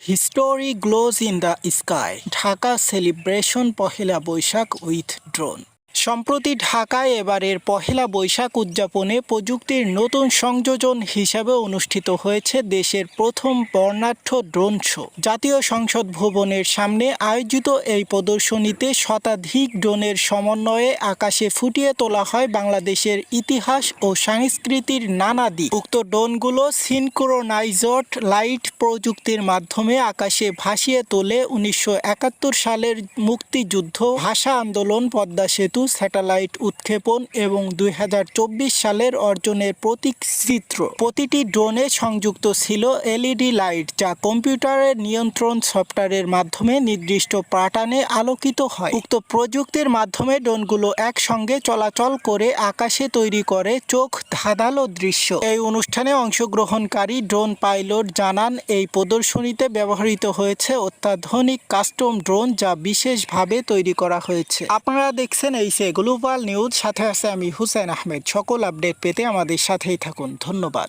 History glows in the sky. Dhaka celebration Pohela Boishakh with drone. সম্প্রতি ঢাকায় এবারের পহেলা বৈশাখ উদযাপনে প্রযুক্তির নতুন সংযোজন হিসেবে অনুষ্ঠিত হয়েছে দেশের প্রথম বর্ণাঢ্য ড্রোন শো। জাতীয় সংসদ ভবনের সামনে আয়োজিত এই প্রদর্শনীতে শতাধিক ড্রোনের সমন্বয়ে আকাশে ফুটিয়ে তোলা হয় বাংলাদেশের ইতিহাস ও সংস্কৃতির নানা দিক। উক্ত ড্রোনগুলো সিনক্রোনাইজড লাইট প্রযুক্তির মাধ্যমে আকাশে ভাসিয়ে তোলে 1971 সালের মুক্তিযুদ্ধ, ভাষা আন্দোলন, পদ্মা সেতু, স্যাটেলাইট উৎক্ষেপণ এবং 2024 সালের অর্জনের প্রতীকচিত্র। প্রতিটি ড্রোনে সংযুক্ত ছিল এলইডি লাইট, যা কম্পিউটারের নিয়ন্ত্রণ সফটওয়্যারের মাধ্যমে নির্দিষ্ট প্যাটার্নে আলোকিত হয়। উক্ত প্রযুক্তির মাধ্যমে ড্রোনগুলো একসঙ্গে চলাচল করে আকাশে তৈরি করে চোখ ধাঁধালো দৃশ্য। এই অনুষ্ঠানে অংশগ্রহণকারী ড্রোন পাইলট জানান, এই প্রদর্শনীতে ব্যবহৃত হয়েছে অত্যাধুনিক কাস্টম ড্রোন, যা বিশেষভাবে তৈরি করা হয়েছে। আপনারা দেখছেন এই গ্লোবাল নিউজ, সাথে আছে আমি হুসেন আহমেদ। সকল আপডেট পেতে আমাদের সাথেই থাকুন। ধন্যবাদ।